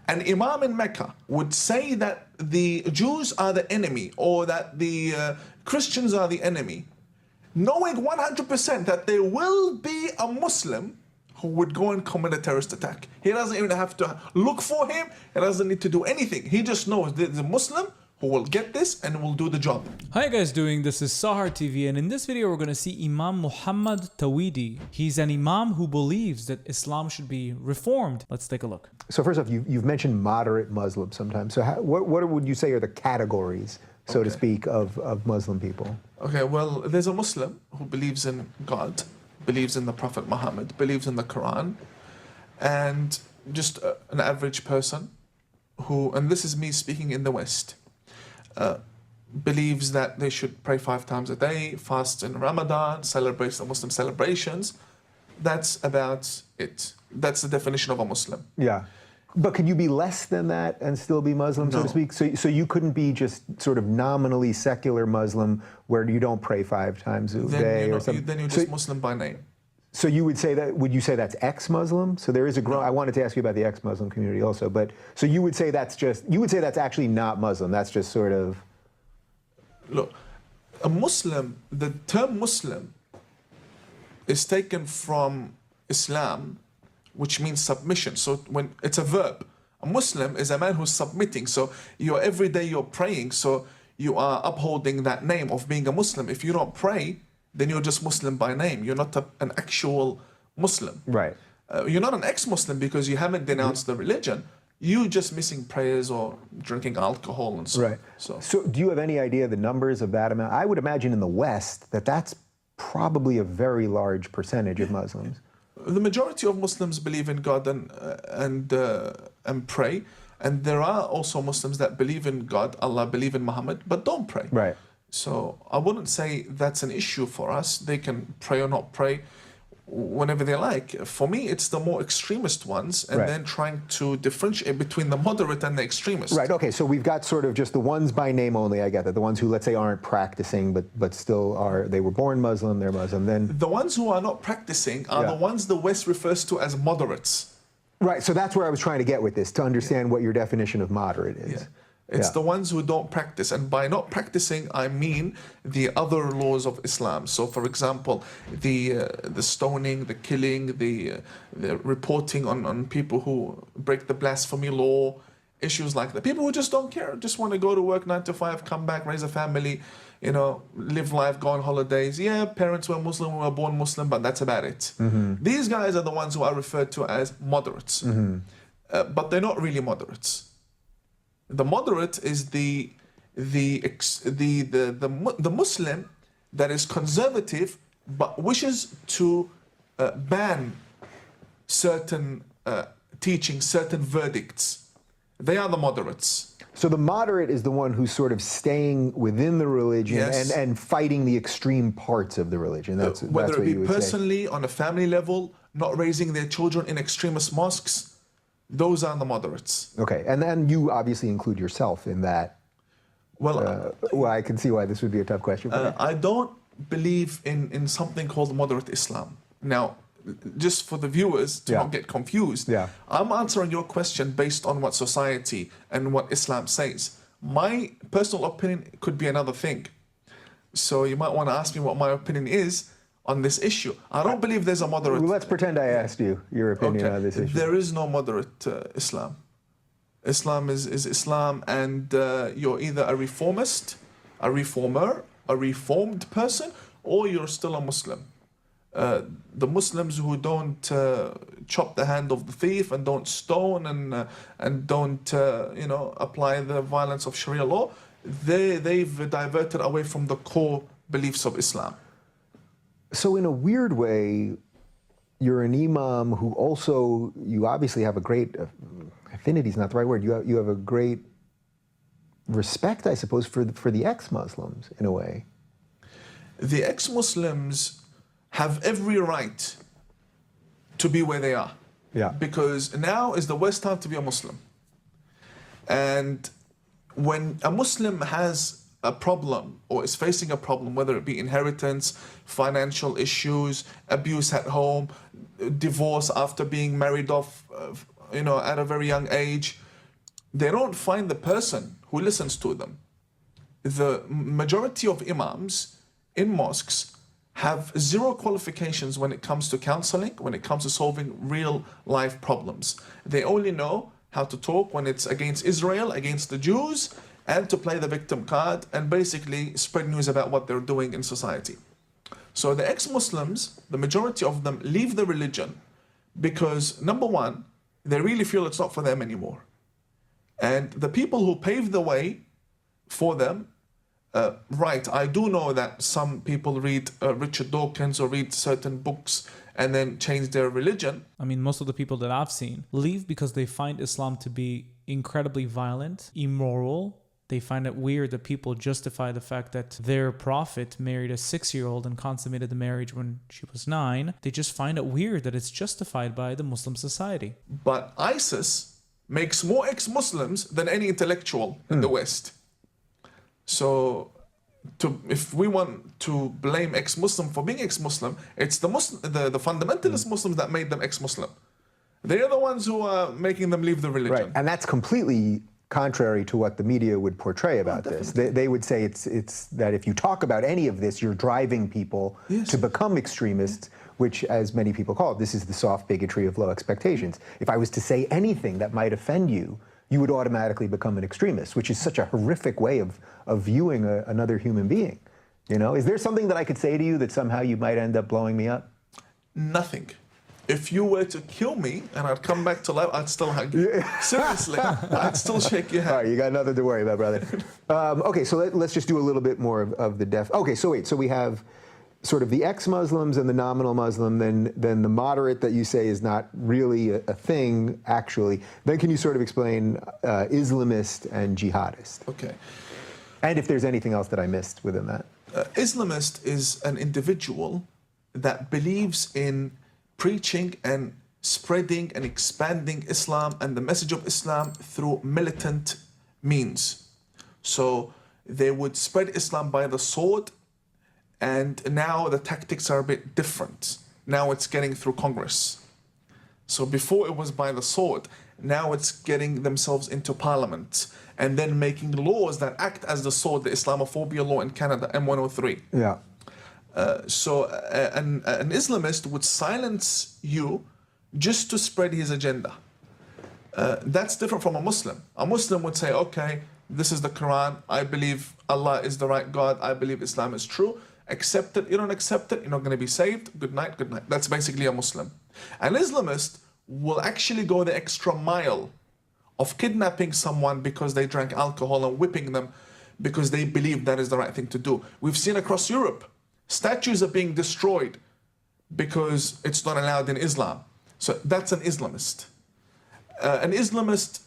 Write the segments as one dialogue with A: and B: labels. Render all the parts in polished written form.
A: an imam in Mecca would say that the Jews are the enemy or that the Christians are the enemy, knowing 100% that there will be a Muslim who would go and commit a terrorist attack. He doesn't even have to look for him. He doesn't need to do anything. He just knows there's a Muslim who will get this and will do the job.
B: How you guys doing? This is Sahar TV, and in this video we're going to see Imam Muhammad Tawhidi. He's an imam who believes that Islam should be reformed. Let's take a look.
C: So first off, you've mentioned moderate Muslims sometimes. So what would you say are the categories, so to speak, of Muslim people?
A: Okay, well, there's a Muslim who believes in God, believes in the Prophet Muhammad, believes in the Quran, and just an average person who, and this is me speaking in the West, believes that they should pray 5 times a day, fast in Ramadan, celebrates the Muslim celebrations. That's about it. That's the definition of a Muslim.
C: Yeah. But could you be less than that and still be Muslim, so to speak? So you couldn't be just sort of nominally secular Muslim where you don't pray 5 times a day or something?
A: Then you're just Muslim by name.
C: So you would say that, would you say that's ex-Muslim? So there is a I wanted to ask you about the ex-Muslim community also, but so you would say that's that's actually not Muslim, that's just sort of...
A: Look, a Muslim, the term Muslim is taken from Islam, which means submission. So when it's a verb, a Muslim is a man who's submitting. So every day you're praying, so you are upholding that name of being a Muslim. If you don't pray, then you're just Muslim by name. You're not an actual Muslim.
C: Right.
A: You're not an ex-Muslim because you haven't denounced the religion. You're just missing prayers or drinking alcohol and so on.
C: Right. So do you have any idea the numbers of that amount? I would imagine in the West that's probably a very large percentage of Muslims.
A: The majority of Muslims believe in God and pray. And there are also Muslims that believe in God, Allah, believe in Muhammad, but don't pray.
C: Right.
A: So I wouldn't say that's an issue for us. They can pray or not pray whenever they like. For me, it's the more extremist ones, and then trying to differentiate between the moderate and the extremist.
C: Right, okay, so we've got sort of just the ones by name only, I get that. The ones who, let's say, aren't practicing, but still are, they were born Muslim, they're Muslim, then...
A: The ones who are not practicing are the ones the West refers to as moderates.
C: Right, so that's where I was trying to get with this, to understand what your definition of moderate is.
A: Yeah. It's the ones who don't practice, and by not practicing, I mean the other laws of Islam. So, for example, the stoning, the killing, the reporting on people who break the blasphemy law, issues like that. People who just don't care, just want to go to work 9 to 5, come back, raise a family, live life, go on holidays. Yeah, parents were Muslim, we were born Muslim, but that's about it. These guys are the ones who are referred to as moderates, but they're not really moderates. The moderate is the Muslim that is conservative but wishes to ban certain teachings, certain verdicts. They are the moderates.
C: So the moderate is the one who's sort of staying within the religion and fighting the extreme parts of the religion.
A: Whether it be personally, on a family level, not raising their children in extremist mosques. Those are the moderates.
C: Okay, and then you obviously include yourself in that. Well, I can see why this would be a tough question.
A: I don't believe in something called moderate Islam. Now, just for the viewers to not get confused, I'm answering your question based on what society and what Islam says. My personal opinion could be another thing. So you might want to ask me what my opinion is on this issue. I don't believe there's a moderate...
C: Well, let's pretend I asked you your opinion on this issue.
A: There is no moderate Islam. Islam is Islam, and you're either a reformist, a reformer, a reformed person, or you're still a Muslim. The Muslims who don't chop the hand of the thief and don't stone and don't apply the violence of Sharia law, they've diverted away from the core beliefs of Islam.
C: So in a weird way, you're an imam who also, you obviously have a great, affinity is not the right word, you have a great respect, I suppose, for the ex-Muslims, in a way.
A: The ex-Muslims have every right to be where they are.
C: Yeah.
A: Because now is the worst time to be a Muslim. And when a Muslim has a problem or is facing a problem, whether it be inheritance, financial issues, abuse at home, divorce after being married off, at a very young age, they don't find the person who listens to them. The majority of imams in mosques have zero qualifications when it comes to counseling, when it comes to solving real life problems. They only know how to talk when it's against Israel, against the Jews, and to play the victim card and basically spread news about what they're doing in society. So the ex-Muslims, the majority of them leave the religion because, number one, they really feel it's not for them anymore. And the people who paved the way for them, right, I do know that some people read Richard Dawkins or read certain books and then change their religion.
B: I mean, most of the people that I've seen leave because they find Islam to be incredibly violent, immoral. They find it weird that people justify the fact that their prophet married a 6-year-old and consummated the marriage when she was 9. They just find it weird that it's justified by the Muslim society.
A: But ISIS makes more ex-Muslims than any intellectual in the West. So if we want to blame ex-Muslim for being ex-Muslim, it's the fundamentalist Muslims that made them ex-Muslim. They're the ones who are making them leave the religion.
C: Right, and that's completely contrary to what the media would portray about this. They would say it's that if you talk about any of this, you're driving people to become extremists, which, as many people call it, this is the soft bigotry of low expectations. If I was to say anything that might offend you, you would automatically become an extremist, which is such a horrific way of viewing another human being. You know, is there something that I could say to you that somehow you might end up blowing me up?
A: Nothing. If you were to kill me and I'd come back to life, I'd still hug you. Seriously, I'd still shake your hand.
C: All right, you got nothing to worry about, brother. Okay, so let's just do a little bit more of the def. Okay, so wait, so we have sort of the ex-Muslims and the nominal Muslim, then the moderate that you say is not really a thing, actually. Then can you sort of explain Islamist and jihadist?
A: Okay.
C: And if there's anything else that I missed within that.
A: Islamist is an individual that believes in preaching and spreading and expanding Islam and the message of Islam through militant means. So they would spread Islam by the sword, and now the tactics are a bit different. Now it's getting through Congress. So before it was by the sword, now it's getting themselves into parliament and then making laws that act as the sword, the Islamophobia law in Canada, M103.
C: Yeah.
A: So an Islamist would silence you just to spread his agenda. That's different from a Muslim. A Muslim would say, okay, this is the Quran. I believe Allah is the right God. I believe Islam is true. Accept it. You don't accept it, you're not going to be saved. Good night, good night. That's basically a Muslim. An Islamist will actually go the extra mile of kidnapping someone because they drank alcohol and whipping them because they believe that is the right thing to do. We've seen across Europe, statues are being destroyed because it's not allowed in Islam. So that's an Islamist. An Islamist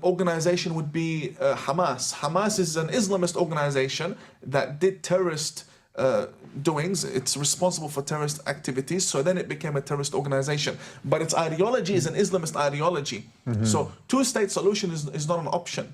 A: organization would be Hamas. Hamas is an Islamist organization that did terrorist doings. It's responsible for terrorist activities. So then it became a terrorist organization. But its ideology is an Islamist ideology. So two-state solution is not an option.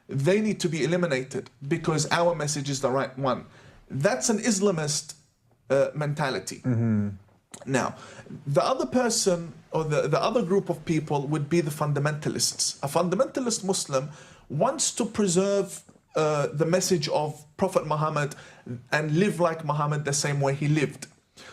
A: They need to be eliminated because our message is the right one. That's an Islamist mentality. Now, the other person or the other group of people would be the fundamentalists. A fundamentalist Muslim wants to preserve the message of Prophet Muhammad and live like Muhammad the same way he lived.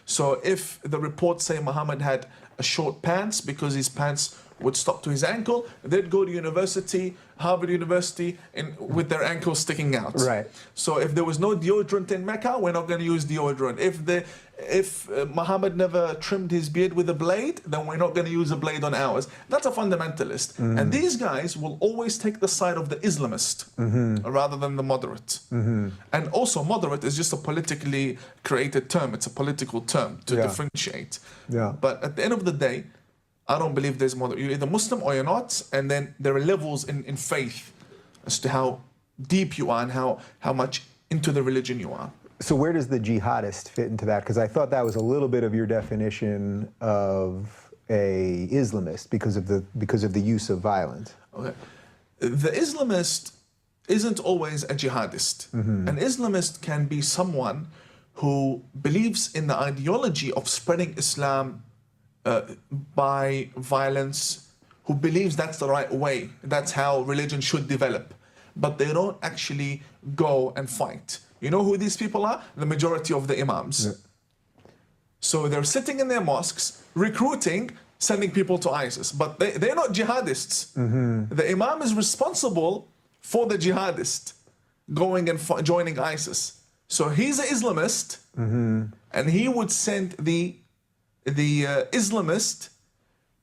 A: So if the reports say Muhammad had a short pants because his pants would stop to his ankle, they'd go to university, Harvard University, with their ankles sticking out.
C: Right.
A: So if there was no deodorant in Mecca, we're not going to use deodorant. If Muhammad never trimmed his beard with a blade, then we're not going to use a blade on ours. That's a fundamentalist. And these guys will always take the side of the Islamist rather than the moderate. And also moderate is just a politically created term. It's a political term to differentiate.
C: Yeah.
A: But at the end of the day, I don't believe there's moderate. You're either Muslim or you're not, and then there are levels in faith as to how deep you are and how much into the religion you are.
C: So where does the jihadist fit into that? Because I thought that was a little bit of your definition of a Islamist because of the use of violence.
A: Okay. The Islamist isn't always a jihadist. An Islamist can be someone who believes in the ideology of spreading Islam by violence, who believes that's the right way, that's how religion should develop, but they don't actually go and fight. You know who these people are? The majority of the imams.
C: Yeah.
A: So they're sitting in their mosques, recruiting, sending people to ISIS, but they're not jihadists. The imam is responsible for the jihadist going and joining ISIS. So he's an Islamist, and he would send the Islamist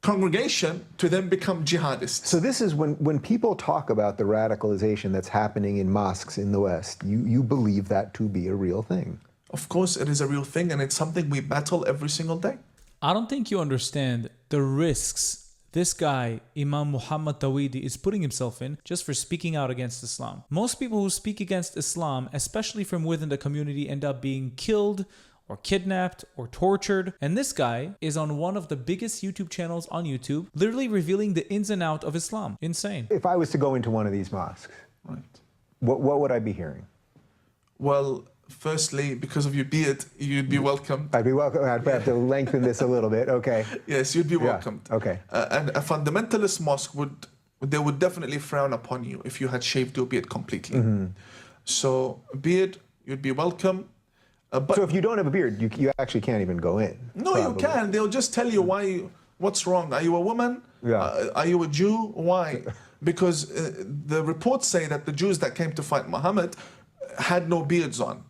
A: congregation to then become jihadists.
C: So this is when people talk about the radicalization that's happening in mosques in the West, you believe that to be a real thing.
A: Of course, it is a real thing, and it's something we battle every single day.
B: I don't think you understand the risks this guy, Imam Muhammad Tawhidi, is putting himself in just for speaking out against Islam. Most people who speak against Islam, especially from within the community, end up being killed or kidnapped or tortured. And this guy is on one of the biggest YouTube channels on YouTube, literally revealing the ins and outs of Islam. Insane.
C: If I was to go into one of these mosques,
A: Right.
C: what would I be hearing?
A: Well, firstly, because of your beard, you'd be welcomed.
C: I'd be welcome. I'd have to lengthen this a little bit. Okay.
A: Yes, you'd be
C: Yeah,
A: welcomed.
C: okay.
A: And a fundamentalist mosque would definitely frown upon you if you had shaved your beard completely. So beard, you'd be welcome. But
C: So if you don't have a beard, you actually can't even go in.
A: no,
C: probably.
A: you can. They'll just tell you what's wrong. Are you a woman?
C: Yeah.
A: Are you a Jew? Why? Because the reports say that the Jews that came to fight Muhammad had no beards on.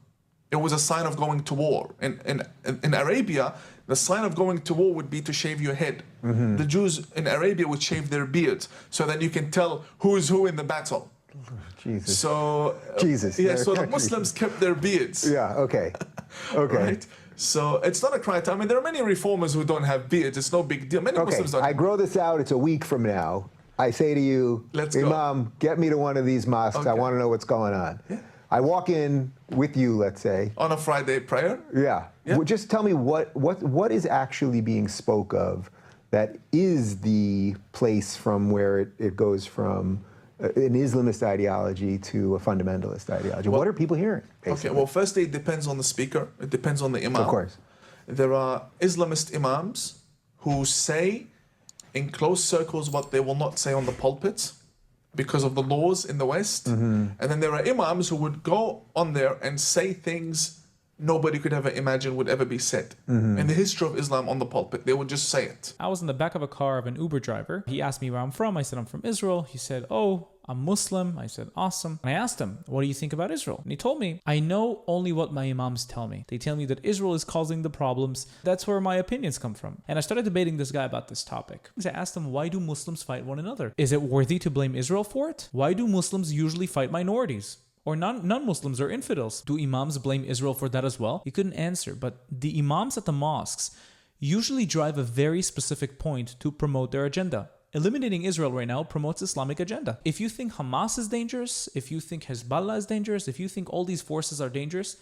A: It was a sign of going to war. In Arabia, the sign of going to war would be to shave your head. The Jews in Arabia would shave their beards, so that you can tell who is who in the battle.
C: Jesus.
A: So
C: Jesus.
A: yeah, so the Muslims kept their beards.
C: Yeah. Okay. Okay.
A: Right? So it's not a crime. I mean, there are many reformers who don't have beards. It's no big deal. Many
C: Okay.
A: Muslims don't.
C: I grow this out. It's a week from now. I say to you,
A: Let's go.
C: Imam, get me to one of these mosques. I
A: Okay.
C: want to know what's going on.
A: Yeah.
C: I walk in with you, let's say.
A: On a Friday prayer.
C: Yeah.
A: Yeah.
C: Well, just tell me what is actually being spoke of that is the place from where it goes from an Islamist ideology to a fundamentalist ideology. What are people hearing?
A: Okay,
C: basically?
A: well, firstly, it depends on the speaker. It depends on the imam.
C: Of course.
A: There are Islamist imams who say in closed circles what they will not say on the pulpits because of the laws in the West. And then there are imams who would go on there and say things nobody could ever imagine would ever be said. In the history of Islam on the pulpit, they would just say it.
B: I was in the back of a car of an Uber driver. He asked me where I'm from. I said, I'm from Israel. He said, oh, I'm Muslim. I said, awesome. And I asked him, what do you think about Israel? And he told me, I know only what my imams tell me. They tell me that Israel is causing the problems. That's where my opinions come from. And I started debating this guy about this topic. I asked him, why do Muslims fight one another? Is it worthy to blame Israel for it? Why do Muslims usually fight minorities? Or non-Muslims or infidels? Do imams blame Israel for that as well? He couldn't answer, but the imams at the mosques usually drive a very specific point to promote their agenda. Eliminating Israel right now promotes Islamic agenda. If you think Hamas is dangerous, if you think Hezbollah is dangerous, if you think all these forces are dangerous,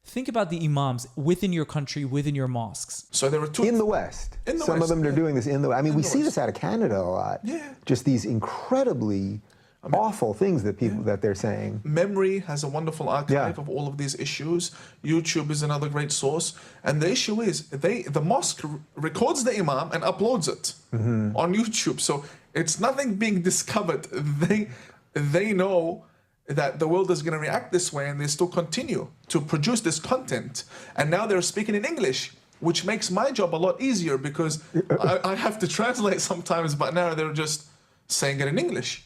B: think about the imams within your country, within your mosques.
A: So there are two.
C: In the West.
A: In the
C: Some
A: West,
C: of them are
A: yeah.
C: doing this in the I mean, we
A: the
C: see
A: West.
C: this out of Canada a lot.
A: Yeah.
C: Just these incredibly awful things that people that they're saying.
A: Memory has a wonderful archive
C: Yeah.
A: of all of these issues. YouTube is another great source. And the issue is the mosque records the imam and uploads it on YouTube. So it's nothing being discovered. They know that the world is going to react this way, and they still continue to produce this content. And now they're speaking in English, which makes my job a lot easier because I have to translate sometimes, but now they're just saying it in English.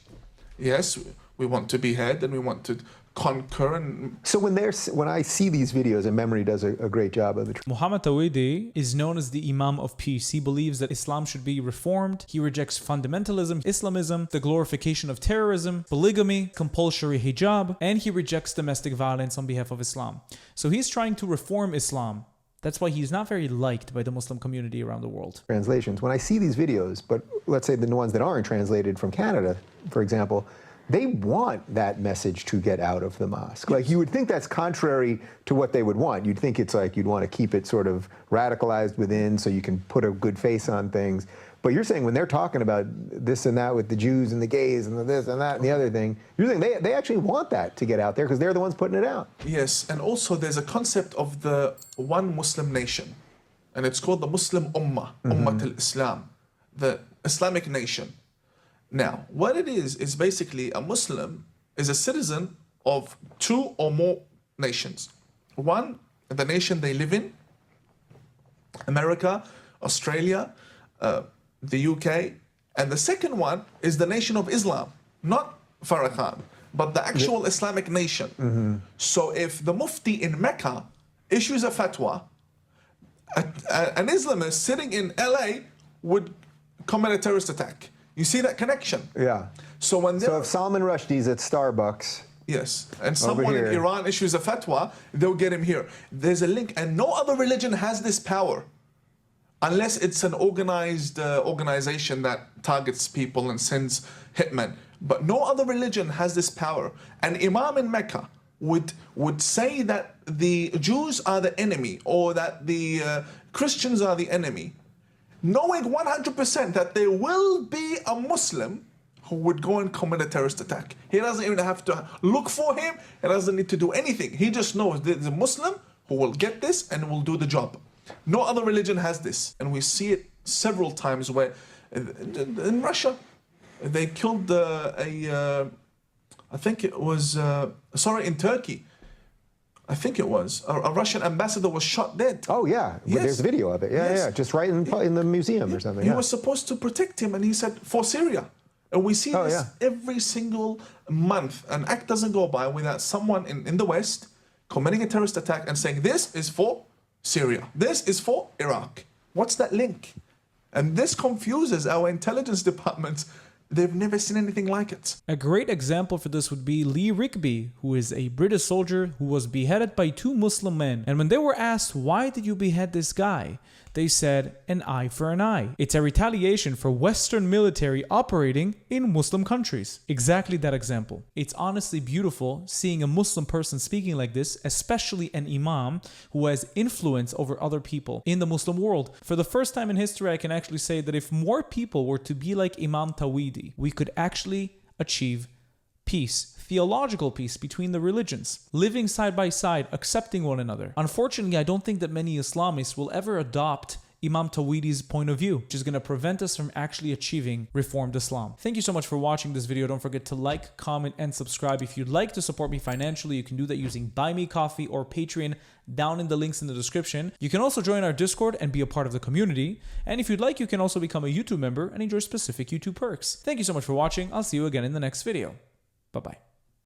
A: Yes, we want to behead and we want to conquer. And
C: So when I see these videos, and Memory does a great job of it.
B: Muhammad Tawhidi is known as the Imam of Peace. He believes that Islam should be reformed. He rejects fundamentalism, Islamism, the glorification of terrorism, polygamy, compulsory hijab, and he rejects domestic violence on behalf of Islam. So he's trying to reform Islam. That's why he's not very liked by the Muslim community around the world.
C: Translations. When I see these videos, but let's say the ones that aren't translated from Canada, for example, they want that message to get out of the mosque. Like, you would think that's contrary to what they would want. You'd think it's like you'd want to keep it sort of radicalized within so you can put a good face on things. But you're saying when they're talking about this and that with the Jews and the gays and the this and that and the other thing, you're saying they actually want that to get out there because they're the ones putting it out.
A: yes, and also there's a concept of the one Muslim nation, and it's called the Muslim Ummah, Ummah al-Islam, the Islamic nation. Now, what it is basically a Muslim is a citizen of two or more nations. One, the nation they live in, America, Australia, the UK, and the second one is the nation of Islam, not Farrakhan, but the actual Islamic nation. So if the Mufti in Mecca issues a fatwa, an Islamist sitting in LA would commit a terrorist attack. You see that connection?
C: Yeah.
A: So
C: if Salman Rushdie's at Starbucks,
A: yes, and someone in Iran issues a fatwa, they'll get him here. There's a link, and no other religion has this power, unless it's an organized organization that targets people and sends hitmen. But no other religion has this power. An imam in Mecca would say that the Jews are the enemy, or that the Christians are the enemy, knowing 100% that there will be a Muslim who would go and commit a terrorist attack. He doesn't even have to look for him. He doesn't need to do anything. He just knows there's a Muslim who will get this and will do the job. No other religion has this. And we see it several times where in Russia, they killed I think it was, in Turkey. I think it was. A Russian ambassador was shot dead.
C: Oh, yeah.
A: Yes.
C: There's a video of it. Yeah,
A: Yes.
C: yeah. Just right in the museum or something.
A: He
C: Yeah.
A: was supposed to protect him, and he said, for Syria. And we see this every single month. An act doesn't go by without someone in the West committing a terrorist attack and saying, this is for Syria. This is for Iraq. What's that link? And this confuses our intelligence departments. They've never seen anything like it.
B: A great example for this would be Lee Rigby, who is a British soldier who was beheaded by two Muslim men. And when they were asked, why did you behead this guy? They said, an eye for an eye. It's a retaliation for Western military operating in Muslim countries. Exactly that example. It's honestly beautiful seeing a Muslim person speaking like this, especially an imam who has influence over other people in the Muslim world. For the first time in history, I can actually say that if more people were to be like Imam Tawhidi, we could actually achieve peace, theological peace between the religions, living side by side, accepting one another. Unfortunately, I don't think that many Islamists will ever adopt Imam Tawhidi's point of view, which is going to prevent us from actually achieving reformed Islam. Thank you so much for watching this video. Don't forget to like, comment, and subscribe. If you'd like to support me financially, you can do that using Buy Me Coffee or Patreon down in the links in the description. You can also join our Discord and be a part of the community. And if you'd like, you can also become a YouTube member and enjoy specific YouTube perks. Thank you so much for watching. I'll see you again in the next video. Bye-bye.